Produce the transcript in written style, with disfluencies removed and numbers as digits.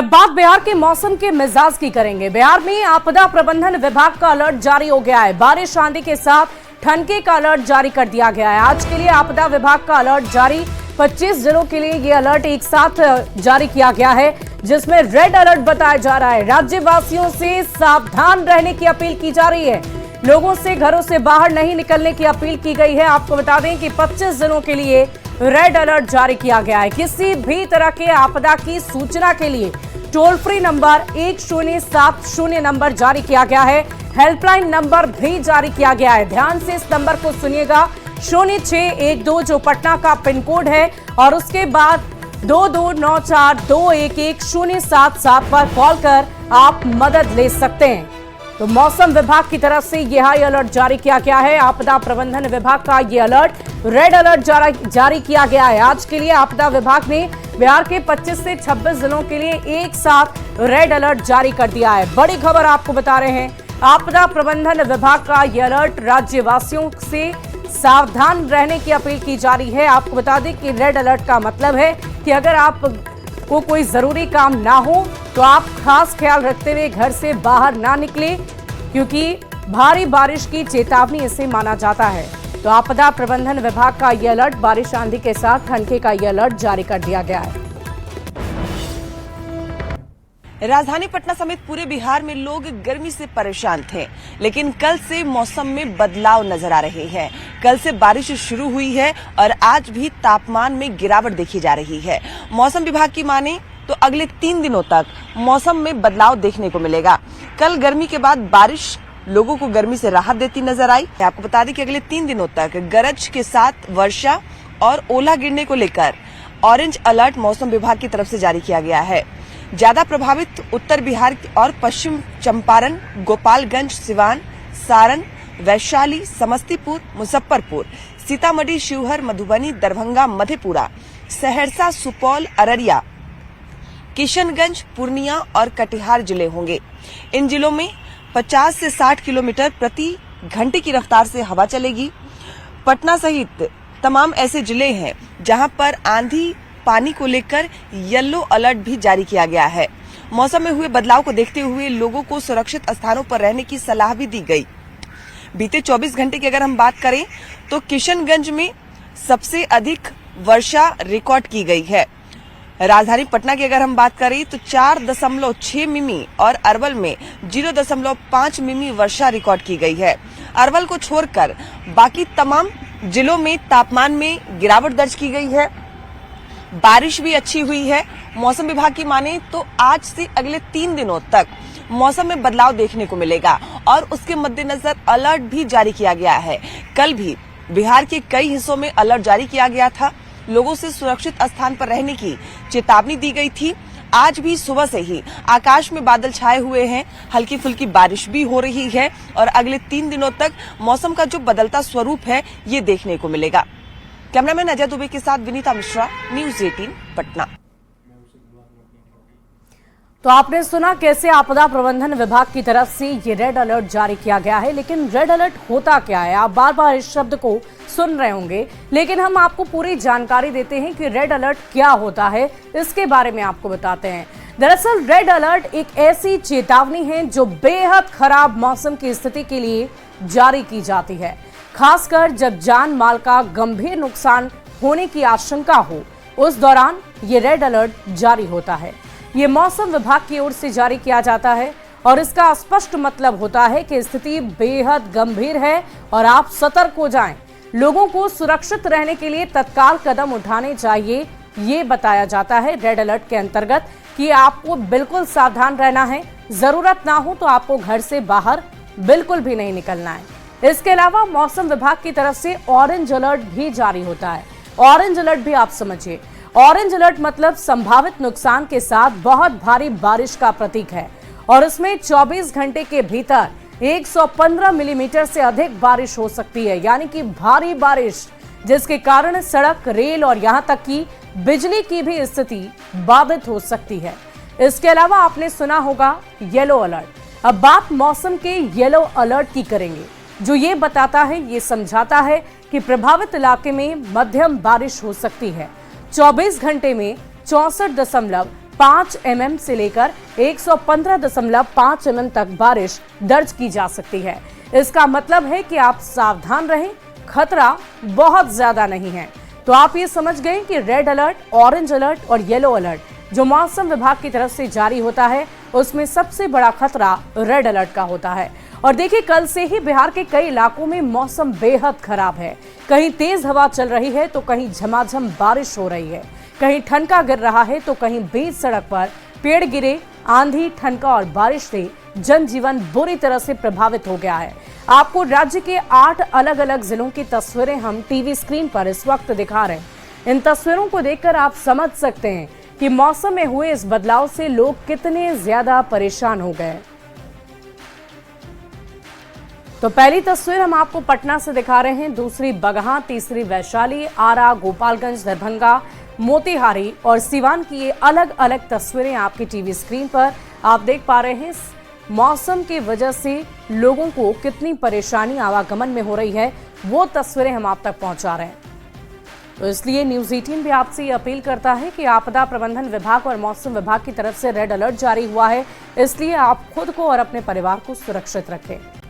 अब बात बिहार के मौसम के मिजाज की करेंगे। बिहार में आपदा प्रबंधन विभाग का अलर्ट जारी हो गया है। बारिश आंधी के साथ ठनके का अलर्ट जारी कर दिया गया है। आज के लिए आपदा विभाग का अलर्ट जारी 25 जिलों के लिए ये अलर्ट एक साथ जारी किया गया है, जिसमें रेड अलर्ट बताया जा रहा है। राज्यवासियों से सावधान रहने की अपील की जा रही है। लोगों से घरों से बाहर नहीं निकलने की अपील की गई है। आपको बता दें कि 25 जिलों के लिए रेड अलर्ट जारी किया गया है। किसी भी तरह के आपदा की सूचना के लिए टोल फ्री नंबर 1070 नंबर जारी किया गया है। हेल्पलाइन नंबर भी जारी किया गया है। ध्यान से इस नंबर को सुनिएगा, 0612 जो पटना का पिन कोड है, और उसके बाद 2294211077 पर कॉल कर आप मदद ले सकते हैं। तो मौसम विभाग की तरफ से यह हाई अलर्ट जारी किया गया है। आपदा प्रबंधन विभाग का यह अलर्ट रेड अलर्ट जारी किया गया है। आज के लिए आपदा विभाग ने बिहार के 25 से 26 जिलों के लिए एक साथ रेड अलर्ट जारी कर दिया है। बड़ी खबर आपको बता रहे हैं, आपदा प्रबंधन विभाग का यह अलर्ट, राज्यवासियों से सावधान रहने की अपील की जा रही है। आपको बता दें कि रेड अलर्ट का मतलब है कि अगर आप को कोई जरूरी काम ना हो तो आप खास ख्याल रखते हुए घर से बाहर ना निकले, क्योंकि भारी बारिश की चेतावनी इसे माना जाता है। तो आपदा प्रबंधन विभाग का यह अलर्ट, बारिश आंधी के साथ ठनके का यह अलर्ट जारी कर दिया गया है। राजधानी पटना समेत पूरे बिहार में लोग गर्मी से परेशान थे, लेकिन कल से मौसम में बदलाव नजर आ रहे हैं। कल से बारिश शुरू हुई है और आज भी तापमान में गिरावट देखी जा रही है। मौसम विभाग की माने तो अगले 3 दिनों तक मौसम में बदलाव देखने को मिलेगा। कल गर्मी के बाद बारिश लोगों को गर्मी से राहत देती नजर आई। आपको बता दें कि अगले 3 दिनों तक गरज के साथ वर्षा और ओला गिरने को लेकर ऑरेंज अलर्ट मौसम विभाग की तरफ से जारी किया गया है। ज्यादा प्रभावित उत्तर बिहार और पश्चिम चंपारण, गोपालगंज, सिवान, सारण, वैशाली, समस्तीपुर, मुजफ्फरपुर, सीतामढ़ी, शिवहर, मधुबनी, दरभंगा, मधेपुरा, सहरसा, सुपौल, अररिया, किशनगंज, पूर्णिया और कटिहार जिले होंगे। इन जिलों में 50 से 60 किलोमीटर प्रति घंटे की रफ्तार से हवा चलेगी। पटना सहित तमाम ऐसे जिले हैं जहां पर आंधी पानी को लेकर येलो अलर्ट भी जारी किया गया है। मौसम में हुए बदलाव को देखते हुए लोगों को सुरक्षित स्थानों पर रहने की सलाह भी दी गई। बीते 24 घंटे की अगर हम बात करें तो किशनगंज में सबसे अधिक वर्षा रिकॉर्ड की गई है। राजधानी पटना की अगर हम बात करें तो 4.6 मिमी और अरवल में 0.5 मिमी वर्षा रिकॉर्ड की गई है। अरवल को छोड़कर बाकी तमाम जिलों में तापमान में गिरावट दर्ज की गई है। बारिश भी अच्छी हुई है। मौसम विभाग की माने तो आज से अगले 3 दिनों तक मौसम में बदलाव देखने को मिलेगा और उसके मद्देनजर अलर्ट भी जारी किया गया है। कल भी बिहार के कई हिस्सों में अलर्ट जारी किया गया था। लोगों से सुरक्षित स्थान पर रहने की चेतावनी दी गई थी। आज भी सुबह से ही आकाश में बादल छाए हुए हैं, हल्की फुल्की बारिश भी हो रही है और अगले 3 दिनों तक मौसम का जो बदलता स्वरूप है ये देखने को मिलेगा। कैमरामैन अजय दुबे के साथ विनीता मिश्रा, न्यूज़ 18 पटना। तो आपने सुना कैसे आपदा प्रबंधन विभाग की तरफ से ये रेड अलर्ट जारी किया गया है। लेकिन रेड अलर्ट होता क्या है, आप बार बार इस शब्द को सुन रहे होंगे, लेकिन हम आपको पूरी जानकारी देते हैं कि रेड अलर्ट क्या होता है, इसके बारे में आपको बताते हैं। दरअसल रेड अलर्ट एक ऐसी चेतावनी है जो बेहद खराब मौसम की स्थिति के लिए जारी की जाती है, खासकर जब जान माल का गंभीर नुकसान होने की आशंका हो। उस दौरान ये रेड अलर्ट जारी होता है। ये मौसम विभाग की ओर से जारी किया जाता है और इसका स्पष्ट मतलब होता है कि स्थिति बेहद गंभीर है और आप सतर्क हो जाएं। लोगों को सुरक्षित रहने के लिए तत्काल कदम उठाने चाहिए, ये बताया जाता है रेड अलर्ट के अंतर्गत कि आपको बिल्कुल सावधान रहना है। जरूरत ना हो तो आपको घर से बाहर बिल्कुल भी नहीं निकलना है। इसके अलावा मौसम विभाग की तरफ से ऑरेंज अलर्ट भी जारी होता है। ऑरेंज अलर्ट भी आप समझिए, ऑरेंज अलर्ट मतलब संभावित नुकसान के साथ बहुत भारी बारिश का प्रतीक है और इसमें 24 घंटे के भीतर 115 मिलीमीटर से अधिक बारिश हो सकती है, यानी कि भारी बारिश, जिसके कारण सड़क, रेल और यहां तक कि बिजली की भी स्थिति बाधित हो सकती है। इसके अलावा आपने सुना होगा येलो अलर्ट। अब बात मौसम के येलो अलर्ट की करेंगे, जो ये बताता है, ये समझाता है कि प्रभावित इलाके में मध्यम बारिश हो सकती है। 24 घंटे में 64 5 mm से लेकर 115.5 mm तक बारिश दर्ज की जा सकती है। इसका मतलब है कि आप सावधान रहें, खतरा बहुत ज्यादा नहीं है। तो आप ये समझ गए कि रेड अलर्ट, ऑरेंज अलर्ट और येलो अलर्ट जो मौसम विभाग की तरफ से जारी होता है, उसमें सबसे बड़ा खतरा रेड अलर्ट का होता है। और देखिए, कल से ही बिहार के कई इलाकों में मौसम बेहद खराब है। कहीं तेज हवा चल रही है तो कहीं झमाझम बारिश हो रही है, कहीं ठनका गिर रहा है तो कहीं बीच सड़क पर पेड़ गिरे। आंधी, ठनका और बारिश से जनजीवन बुरी तरह से प्रभावित हो गया है। आपको राज्य के 8 अलग अलग जिलों की तस्वीरें हम टीवी स्क्रीन पर इस वक्त दिखा रहे हैं। इन तस्वीरों को देखकर आप समझ सकते हैं कि मौसम में हुए इस बदलाव से लोग कितने ज्यादा परेशान हो गए। तो पहली तस्वीर हम आपको पटना से दिखा रहे हैं, दूसरी बगहा, तीसरी वैशाली, आरा, गोपालगंज, दरभंगा, मोतिहारी और सिवान की ये अलग अलग तस्वीरें आपकी टीवी स्क्रीन पर आप देख पा रहे हैं। मौसम की वजह से लोगों को कितनी परेशानी आवागमन में हो रही है, वो तस्वीरें हम आप तक पहुंचा रहे हैं। तो इसलिए न्यूज़ 18 भी आपसे ये अपील करता है कि आपदा प्रबंधन विभाग और मौसम विभाग की तरफ से रेड अलर्ट जारी हुआ है, इसलिए आप खुद को और अपने परिवार को सुरक्षित रखें।